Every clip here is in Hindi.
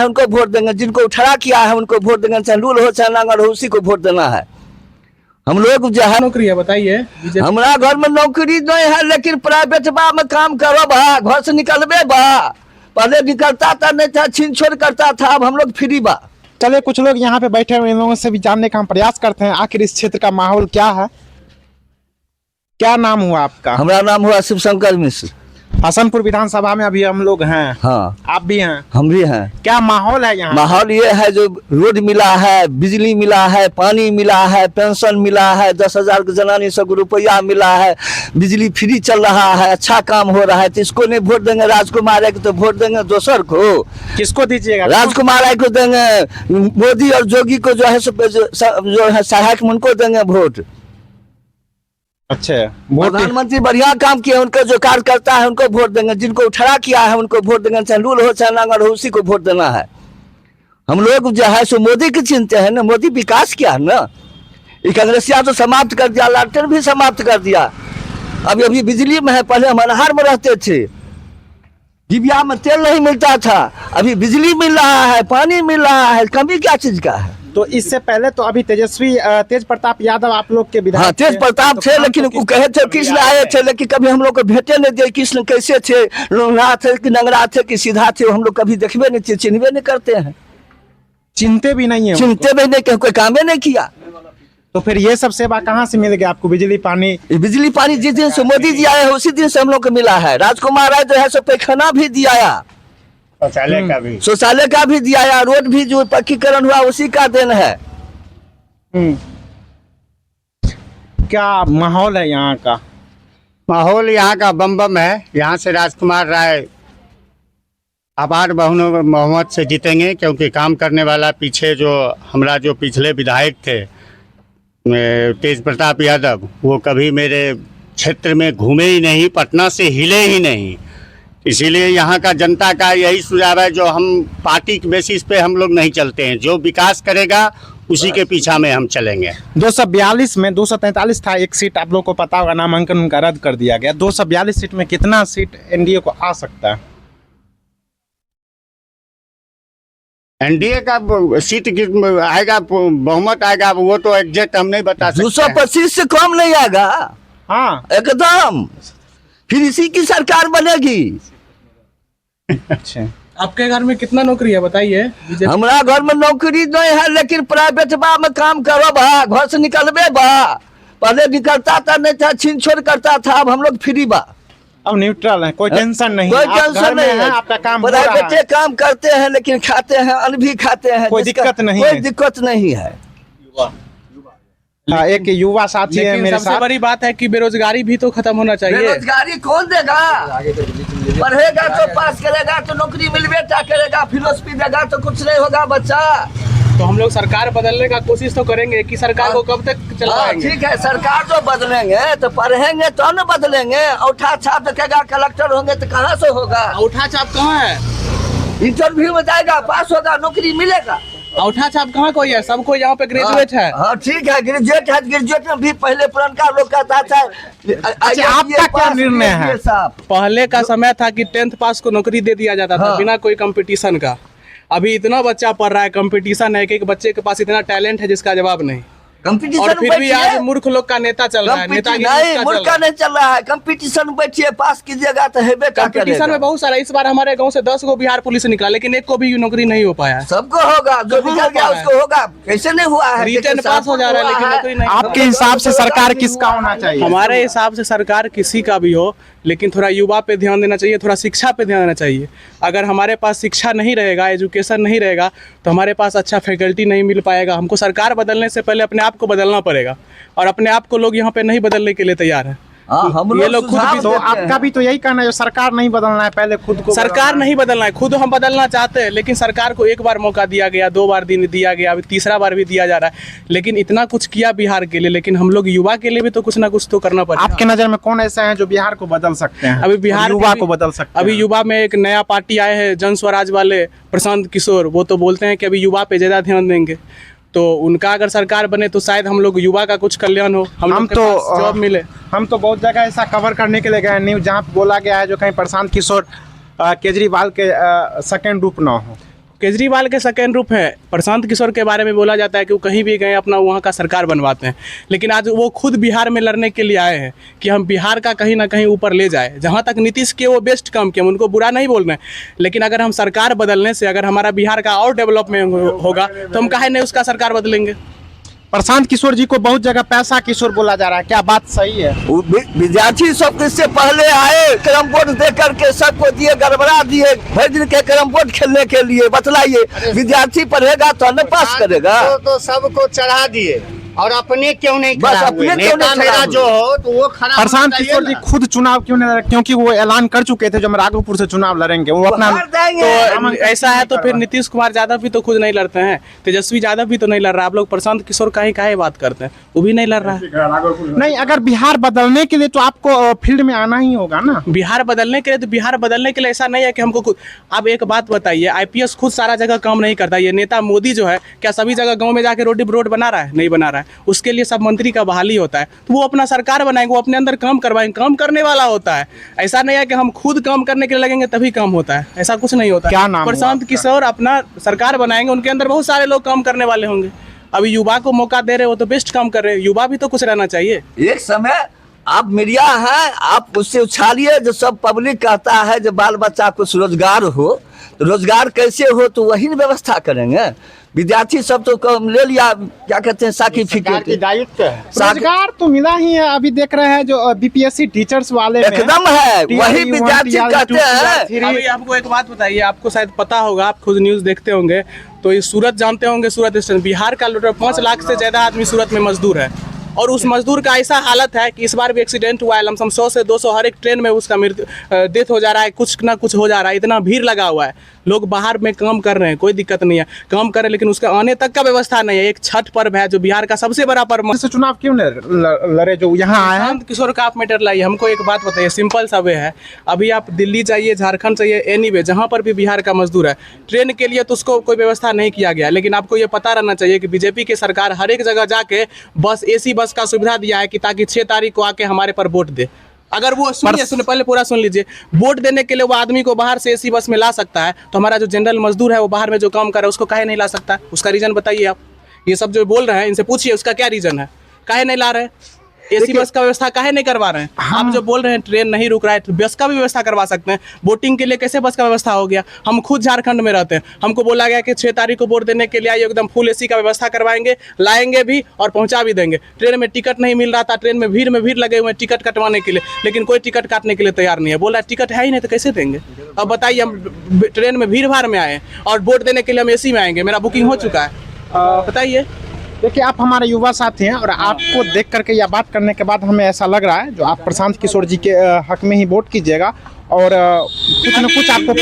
है उनको वोट देंगे, जिनको ठड़ा किया है उनको वोट देंगे, चाहे लूल हो चाहे नांगर हो, उसी को वोट देना है। हम लोग जो है नौकरी है बताइए। हमारा घर में नौकरी नहीं है, लेकिन प्राइवेट बा में काम करो बा, घर से निकलबे बा, पहले निकलता था नहीं था, छीन छोड़ करता था, अब हम लोग फ्री बा। चलिए कुछ लोग यहाँ पे बैठे हुए इन लोगों से भी जानने का हम प्रयास करते हैं आखिर इस क्षेत्र का माहौल क्या है। क्या नाम हुआ आपका? हमारा नाम हुआ शिव शंकर मिश्र। हसनपुर विधानसभा में अभी हम लोग हैं। हाँ आप भी हैं? हम भी हैं। क्या माहौल है यहाँ? माहौल ये है जो रोड मिला है, बिजली मिला है, पानी मिला है, पेंशन मिला है, 10,000 के जनानी सब रुपया मिला है, बिजली फ्री चल रहा है, अच्छा काम हो रहा है। तो इसको नहीं वोट देंगे राजकुमार को, तो वोट देंगे दोसर को। किसको दीजिएगा? राजकुमार को देंगे, मोदी और जोगी को जो है सहायक उनको देंगे वोट। अच्छा, वोट प्रधानमंत्री बढ़िया काम किए, उनको जो कार्य करता है उनको वोट देंगे, जिनको ठड़ा किया है उनको वोट देंगे, चाहे लूल हो चाहे नांगर हो, उसी को वोट देना है। हम लोग जो है सो मोदी की चिंता है ना, मोदी विकास किया है ना। ये कांग्रेसिया तो समाप्त कर दिया, लालटेन भी समाप्त कर दिया। अभी बिजली में है, पहले हम अनहार में रहते थे, डिबिया में तेल नहीं मिलता था, अभी बिजली मिल रहा है, पानी मिल रहा है, कमी क्या चीज का है। तो इससे पहले तो अभी तेज प्रताप यादव आप लोग के विधायक। हाँ, तेज प्रताप थे, लेकिन वो कहे थे कृष्ण आए थे, लेकिन कभी हम लोग को भेटे नहीं दिए। कृष्ण कैसे थे, लोंगड़ा थे कि नंगरा थे कि सीधा थे, हम लोग कभी देखबे नहीं थे, चिन्हबे नहीं करते हैं, चिंते भी नहीं है, चिंते भी नहीं, कोई काम नहीं किया। तो फिर ये सब सेवा कहाँ से मिल गया आपको? बिजली पानी? बिजली पानी जिस दिन से मोदी जी आए हैं उसी दिन से हम लोग को मिला है। राजकुमार आए जो है सो पैखाना भी दिया, शौचालय का भी दिया, रोड भी जो पक्कीकरण हुआ उसी का देन है। क्या माहौल है यहाँ का? माहौल यहाँ का बम बम है। यहाँ से राजकुमार राय आबाद मोहम्मद से जीतेंगे, क्योंकि काम करने वाला पीछे जो हमारा जो पिछले विधायक थे तेज प्रताप यादव, वो कभी मेरे क्षेत्र में घूमे ही नहीं, पटना से हिले ही नहीं। इसीलिए यहाँ का जनता का यही सुझाव है, जो हम पार्टी के बेसिस पे हम लोग नहीं चलते हैं, जो विकास करेगा उसी के पीछा में हम चलेंगे। 242 में 243 था एक सीट, आप लोग को पता होगा, नामांकन उनका रद्द कर दिया गया। 242 सीट में कितना सीट एनडीए को आ सकता है? एनडीए का सीट आएगा, बहुमत आएगा, वो तो एग्जैक्ट हम नहीं बता सकते। 225 से कम नहीं आएगा। हाँ एकदम, फिर इसी की सरकार बनेगी। अच्छा, आपके घर में कितना नौकरी है बताइए? हमारा घर में नौकरी नहीं है, लेकिन प्राइवेट बा में काम करो बा, घर से निकलबे बा, पहले निकलता था नहीं था, छीन छोड़ करता था, अब हम लोग फ्री बा। अब न्यूट्रल है, कोई टेंशन नहीं, कोई टेंशन नहीं है, आपका काम हो रहा है। प्राइवेट काम करते हैं, लेकिन खाते हैं, अन्न भी खाते हैं, कोई दिक्कत नहीं, कोई दिक्कत नहीं है। हाँ, एक युवा साथी है मेरे साथ। सबसे बड़ी बात है कि बेरोजगारी भी तो खत्म होना चाहिए। बेरोजगारी कौन देगा? पढ़ेगा तो पास करेगा तो नौकरी मिलबे करेगा, फिलोसफी देगा तो कुछ नहीं होगा बच्चा। तो हम लोग सरकार बदलने का कोशिश तो करेंगे कि सरकार को कब तक चलाएंगे। ठीक है, सरकार जो बदलेंगे तो पढ़ेंगे तो न बदलेंगे। औठा छाप देखेगा, कलेक्टर होंगे तो कहाँ से होगा? औठा छाप कहाँ है? इंटरव्यू में जाएगा, पास होगा, नौकरी मिलेगा। औठा छाप कहाँ कोई है? सबको यहाँ पे ग्रेजुएट है। हाँ ठीक है, ग्रेजुएट है, ग्रेजुएट में भी पहले पुरनका लोग कहता था। अच्छा, आपका क्या निर्णय है? पहले का समय था कि 10th पास को नौकरी दे दिया जाता था बिना कोई कंपटीशन का। अभी इतना बच्चा पढ़ रहा है, कंपटीशन है, कि बच्चे के पास इतना टैलेंट है जिसका जवाब नहीं। और फिर भी आज मूर्ख लोग का नेता चल रहा है। नेतागिरी नहीं, मूर्ख का नहीं चल रहा है, कंपटीशन बैठिए, पास कीजिएगा तो हेबे का कंपटीशन में बहुत सारा। इस बार हमारे गांव से 10 को बिहार पुलिस निकला, लेकिन एक को भी नौकरी नहीं हो पाया। सबको होगा, जो निकल गया उसको होगा। कैसे नहीं हुआ है? रिटर्न पास हो जा रहा है, लेकिन नौकरी नहीं। आपके हिसाब से सरकार किसका होना चाहिए? हमारे हिसाब से सरकार किसी का भी हो, लेकिन थोड़ा युवा पे ध्यान देना चाहिए, थोड़ा शिक्षा पे ध्यान देना चाहिए। अगर हमारे पास शिक्षा नहीं रहेगा, एजुकेशन नहीं रहेगा, तो हमारे पास अच्छा फैकल्टी नहीं मिल पाएगा। हमको सरकार बदलने से पहले अपने आप को बदलना पड़ेगा, और अपने आप को लोग यहाँ पे नहीं बदलने के लिए तैयार है। ये लोग खुद भी, तो आपका भी तो यही कहना है, सरकार नहीं बदलना है, पहले खुद को। सरकार नहीं बदलना है, खुद हम बदलना चाहते हैं, लेकिन सरकार को एक बार मौका दिया गया, 2 बार दिया गया, अभी तीसरा बार भी दिया जा रहा है। लेकिन इतना कुछ किया बिहार के लिए, लेकिन हम लोग युवा के लिए भी तो कुछ ना कुछ तो करना पड़ेगा। आपके नजर में कौन ऐसा है जो बिहार को बदल सकते हैं? अभी बिहार युवा को बदल सकते हैं? अभी युवा में एक नया पार्टी आए हैं, जन स्वराज वाले प्रशांत किशोर, वो तो बोलते हैं कि अभी युवा पे ज्यादा ध्यान देंगे। तो उनका अगर सरकार बने तो शायद हम लोग युवा का कुछ कल्याण हो, हम तो जॉब मिले। हम तो बहुत जगह ऐसा कवर करने के लिए गए न्यूज़, जहाँ बोला गया है जो कहीं प्रशांत किशोर केजरीवाल के सेकंड रूप ना हो। केजरीवाल के सेकेंड रूप है। प्रशांत किशोर के बारे में बोला जाता है कि वो कहीं भी गए अपना वहाँ का सरकार बनवाते हैं, लेकिन आज वो खुद बिहार में लड़ने के लिए आए हैं कि हम बिहार का कहीं ना कहीं ऊपर ले जाए। जहाँ तक नीतीश के वो बेस्ट काम किए, हम उनको बुरा नहीं बोल रहे हैं, लेकिन अगर हम सरकार बदलने से अगर हमारा बिहार का और डेवलपमेंट होगा तो हम काहे नहीं उसका सरकार बदलेंगे। प्रशांत किशोर जी को बहुत जगह पैसा किशोर बोला जा रहा है, क्या बात सही है? वो विद्यार्थी सब इससे पहले आए कैरम बोर्ड दे करके सबको दिए, गड़बड़ा दिए भर दिन के कैरम बोर्ड खेलने के लिए। बतलाइए, विद्यार्थी पढ़ेगा तो न पास करेगा। तो सबको चढ़ा दिए और अपने क्यों नहीं बस खड़ा अपने हुए? क्यों नहीं नेता खड़ा मेरा हुए? जो हो तो वो खड़ा प्रशांत किशोर जी खुद चुनाव क्यों नहीं लड़ रहे? क्योंकि वो ऐलान कर चुके थे जो हम राघोपुर से चुनाव लड़ेंगे, वो अपना हार जाएंगे। तो ऐसा है तो फिर नीतीश कुमार यादव भी तो खुद नहीं लड़ते हैं, तेजस्वी यादव भी तो नहीं लड़ रहा। आप लोग प्रशांत किशोर काहे बात करते हैं, वो भी नहीं लड़ रहा है। नहीं, अगर बिहार बदलने के लिए तो आपको फील्ड में आना ही होगा ना। बिहार बदलने के लिए तो बिहार बदलने के लिए ऐसा नहीं है कि हमको खुद। आप एक बात बताइए, आईपीएस खुद सारा जगह काम नहीं करता। ये नेता मोदी जो है क्या सभी जगह गांव में जाके रोड बना रहा है? नहीं बना रहा है। उसके लिए सब मंत्री का बहाली होता है, तो वो अपना सरकार बनाएंगे, वो अपने अंदर काम करवाएंगे, काम करने वाला होता है। ऐसा नहीं है कि हम खुद काम करने के लिए लगेंगे तभी काम होता है, ऐसा कुछ नहीं होता। क्या नाम प्रशांत किशोर अपना सरकार बनाएंगे, उनके अंदर बहुत सारे लोग काम करने वाले होंगे। अभी युवा को मौका दे रहे हो तो बेस्ट काम कर रहे हैं, युवा भी तो कुछ रहना चाहिए। एक समय आप मीडिया है, आप उससे उछालिए जो सब पब्लिक कहता है जो बाल बच्चा को रोजगार हो, तो रोजगार कैसे हो तो वही न व्यवस्था करेंगे। विद्यार्थी सब तो कम ले लिया, क्या कहते हैं, सर्टिफिकेट। दायित्व है। रोजगार तो मिला ही है। अभी देख रहे हैं जो बीपीएससी टीचर्स वाले में एकदम है, TRE वही 1, विद्यार्थी TRE 2, कहते हैं। TRE 3। अभी आपको एक बात बताइए, आपको शायद पता होगा, आप खुद न्यूज़ देखते होंगे, तो ये सूरत जानते होंगे, सूरत स्टेशन, बिहार का 5 लाख से ज़्यादा आदमी सूरत में मजदूर है। और उस मजदूर का ऐसा हालत है कि इस बार भी एक्सीडेंट हुआ है, लमसम 100 से 200 हर एक ट्रेन में उसका डेथ हो जा रहा है, कुछ ना कुछ हो जा रहा है। इतना भीड़ लगा हुआ है, लोग बाहर में काम कर रहे हैं, कोई दिक्कत नहीं है, काम कर रहे हैं, लेकिन उसका आने तक का व्यवस्था नहीं है। एक छठ पर्व है जो बिहार का सबसे बड़ा पर्व। से चुनाव क्यों नहीं लड़े जो यहाँ आए हैं? प्रशांत किशोर का आप मैटर लाइए। हमको एक बात बताइए, सिंपल सा वे है, अभी आप दिल्ली जाइए, झारखंड जाइए, एनीवे जहाँ पर भी बिहार का मजदूर है, ट्रेन के लिए तो उसको कोई व्यवस्था नहीं किया गया। लेकिन आपको ये पता रहना चाहिए कि बीजेपी की सरकार हर एक जगह जाके बस AC बस का सुविधा दिया है कि ताकि 6 तारीख को आके हमारे पर वोट दे। अगर वो सुनिए पहले पूरा सुन लीजिए, वोट देने के लिए वो आदमी को बाहर से AC बस में ला सकता है, तो हमारा जो जनरल मजदूर है वो बाहर में जो काम कर रहा है उसको काहे नहीं ला सकता? उसका रीजन बताइए आप। ये सब जो बोल रहे हैं इनसे पूछिए उसका क्या रीजन है, काहे नहीं ला रहे? AC बस का व्यवस्था काहे नहीं करवा रहे हैं? आप जो बोल रहे हैं ट्रेन नहीं रुक रहा है, तो बस का भी व्यवस्था करवा सकते हैं। वोटिंग के लिए कैसे बस का व्यवस्था हो गया? हम खुद झारखंड में रहते हैं, हमको बोला गया कि 6 तारीख को वोट देने के लिए आइए, एकदम फुल AC का व्यवस्था करवाएंगे, लाएंगे भी और पहुंचा भी देंगे। ट्रेन में टिकट नहीं मिल रहा था, ट्रेन में भीड़ लगे हुए हैं टिकट कटवाने के लिए, लेकिन कोई टिकट काटने के लिए तैयार नहीं है। बोला टिकट है ही नहीं तो कैसे देंगे? अब बताइए, हम ट्रेन में भीड़ भाड़ में आए और वोट देने के लिए हम AC में आएंगे, मेरा बुकिंग हो चुका है। बताइए। देखिए, आप हमारे युवा साथी हैं और आपको देख करके या बात करने के बाद हमें ऐसा लग रहा है जो आप प्रशांत किशोर जी के हक में ही वोट कीजिएगा और कुछ न कुछ आपको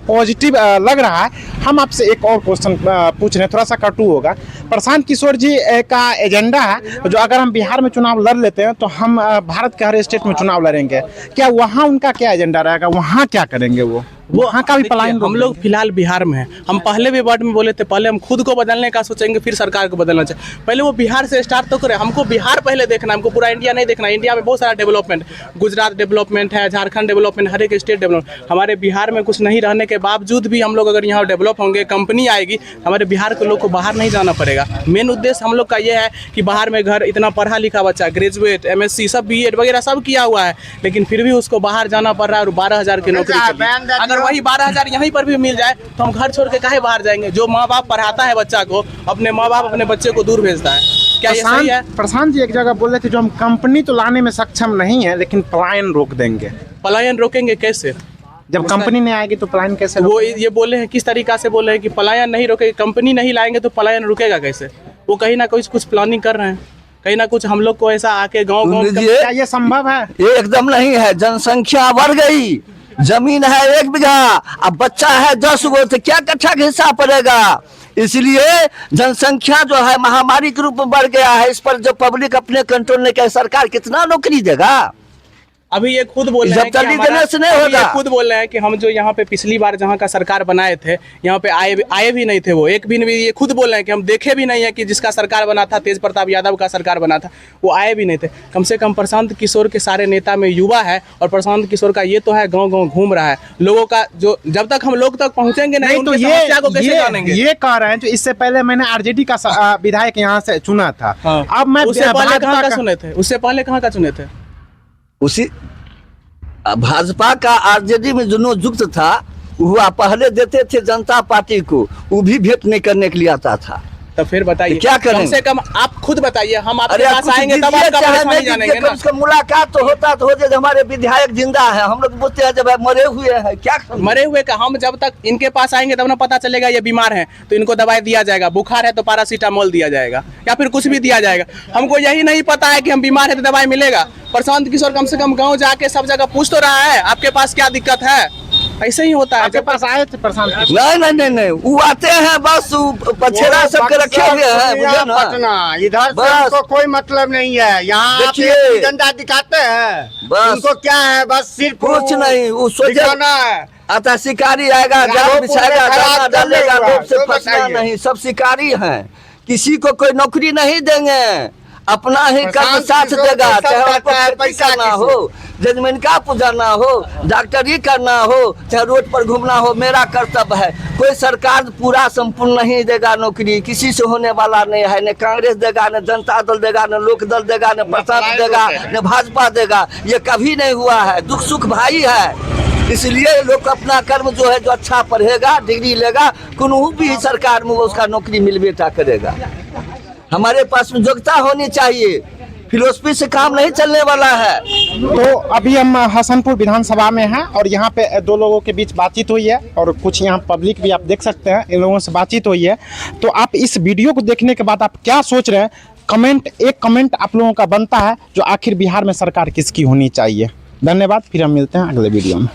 पॉजिटिव लग रहा है। हम आपसे एक और क्वेश्चन पूछ रहे हैं, थोड़ा सा कटु होगा। प्रशांत किशोर जी का एजेंडा है जो अगर हम बिहार में चुनाव लड़ लेते हैं तो हम भारत के हर स्टेट में चुनाव लड़ेंगे। क्या वहाँ उनका क्या एजेंडा रहेगा, वहाँ क्या करेंगे वो वहाँ का भी पलायन? हम लोग फिलहाल बिहार में हैं। हम पहले भी वर्ड में बोले थे, पहले हम खुद को बदलने का सोचेंगे फिर सरकार को बदलना चाहिए। पहले वो बिहार से स्टार्ट तो करें, हमको बिहार पहले देखना है, हमको पूरा इंडिया नहीं देखना। इंडिया में बहुत सारा डेवलपमेंट, गुजरात डेवलपमेंट है, झारखंड डेवलपमेंट, हर एक स्टेट डेवलपमेंट। हमारे बिहार में कुछ नहीं रहने के बावजूद भी हम लोग अगर यहाँ डेवलप होंगे, कंपनी आएगी, हमारे बिहार के लोग को बाहर नहीं जाना पड़ेगा। मेन उद्देश्य हम लोग का ये है कि बाहर में घर, इतना पढ़ा लिखा बच्चा, ग्रेजुएट, MSc सब BEd वगैरह सब किया हुआ है, लेकिन फिर भी उसको बाहर जाना पड़ रहा है और 12,000 की नौकरी के लिए। अगर वही 12,000 यहीं पर भी मिल जाए तो हम घर छोड़ के काहे बाहर जाएंगे? जो माँ बाप पढ़ाता है बच्चा को, अपने माँ बाप अपने बच्चे को दूर भेजता है, क्या ये सही है? प्रशांत जी एक जगह बोल रहे थे जो हम कंपनी तो लाने में सक्षम नहीं है लेकिन पलायन रोक देंगे। पलायन रोकेंगे कैसे? जब कंपनी नहीं आएगी तो पलायन कैसे? वो ये बोले हैं, किस तरीका से बोले हैं कि पलायन नहीं रोकेंगे, कंपनी नहीं लाएंगे तो पलायन रुकेगा कैसे? वो कहीं ना कुछ प्लानिंग कर रहे हैं, कहीं ना कुछ हम लोग को ऐसा आके गाँव क्या ये संभव है? ये एकदम नहीं है। जनसंख्या बढ़ गई, जमीन है 1 बीघा, अब बच्चा है 10 गो, तो क्या कट्ठा का हिस्सा पड़ेगा? इसलिए जनसंख्या जो है महामारी के रूप में बढ़ गया है। इस पर जो पब्लिक अपने कंट्रोल नहीं करे, सरकार कितना नौकरी देगा? अभी ये खुद बोल रहे हैं जब कि तली हमारा- देने से नहीं अभी होगा। ये खुद बोल रहे हैं कि हम जो यहाँ पे पिछली बार जहाँ का सरकार बनाए थे, यहाँ पे आए भी नहीं थे वो, एक भी नहीं। ये खुद बोल रहे हैं कि हम देखे भी नहीं है कि जिसका सरकार बना था, तेज प्रताप यादव का सरकार बना था, वो आए भी नहीं थे। कम से कम प्रशांत किशोर के सारे नेता में युवा है, और प्रशांत किशोर का ये तो है गाँव गाँव घूम रहा है लोगों का, जो जब तक हम लोग तक पहुँचेंगे नहीं, नहीं तो उनकी समस्या को कैसे जानेंगे? ये कह रहे हैं जो इससे पहले मैंने आरजेडी का विधायक यहाँ से चुना था। हाँ। अब मैं उससे पहले भाजपा कहाँ का का- चुने थे? उससे पहले कहाँ का चुने थे? उसी भाजपा का आरजेडी में जो युक्त था, हुआ पहले देते थे जनता पार्टी को, वो भी भेंट नहीं करने के लिए आता था। तो फिर बताइए तो क्या करें? कम से कम आप खुद बताइए, हम आपके अरे पास कुछ आएंगे तब दीजिए, आपका चाहे परेशानी नहीं जानेंगे दीजिए, ना। कम से कम मुलाकात तो होता तो हो जाए, हमारे विधायक जिंदा है, हम लोग बोलते हैं जब मरे हुए हैं क्या करें? मरे हुए का हम जब तक इनके पास आएंगे तब ना पता चलेगा ये बीमार है, तो इनको दवाई दिया जाएगा, बुखार है तो पैरासीटामोल दिया जाएगा, या फिर कुछ भी दिया जाएगा। हमको यही नहीं पता है कि हम बीमार है तो दवाई मिलेगा। प्रशांत किशोर कम से कम गाँव जाके सब जगह पूछ तो रहा है आपके पास क्या दिक्कत है। ऐसे ही होता है। आपके पास आए थे प्रशांत किशोर? नहीं, वो आते हैं बस, वो पछेरा सबके रखे हुए हैं, बुझे ना। पटना इधर से बस। उनको कोई मतलब नहीं है, यहाँ आप देखिए। एक झंडा दिखाते हैं, बस। उनको क्या है, बस सिर्फ कुछ नहीं, वो सोचे दिखाना है। आता शिकारी आएगा, जाल राहों बिछाएगा, को दाना खराब डालेगा, करने लोग से हुआ, तो फंसना बताइए। नहीं, सब शिकारी हैं, किसी को कोई नौकरी नहीं देंगे, अपना ही कर्म प्रशांत साथ किशोर देगा, को सब चाहे कहता आपको है, खेती पैसा करना किसको? हो, जजमेंट का पुजाना हो, डॉक्टरी करना हो, चाहे रोड पर घूमना हो, मेरा कर्तव्य है। कोई सरकार पूरा संपूर्ण नहीं देगा नौकरी, किसी से होने वाला नहीं है, न कांग्रेस देगा, न जनता दल देगा, न लोक दल देगा, न प्रताप देगा, न भाजपा देगा, ये कभी नहीं हुआ है। दुख सुख भाई है, इसलिए लोग अपना कर्म जो है, जो अच्छा पढ़ेगा, डिग्री लेगा, कोनो भी सरकार में वो उसका नौकरी मिलबेटा करेगा। हमारे पास में योग्यता होनी चाहिए, फिलोसफी से काम नहीं चलने वाला है। तो अभी हम हसनपुर विधानसभा में हैं और यहाँ पे दो लोगों के बीच बातचीत हुई है और कुछ यहाँ पब्लिक भी आप देख सकते हैं, इन लोगों से बातचीत हुई है। तो आप इस वीडियो को देखने के बाद आप क्या सोच रहे हैं, एक कमेंट आप लोगों का बनता है, जो आखिर बिहार में सरकार किसकी होनी चाहिए। धन्यवाद, फिर हम मिलते हैं अगले वीडियो में।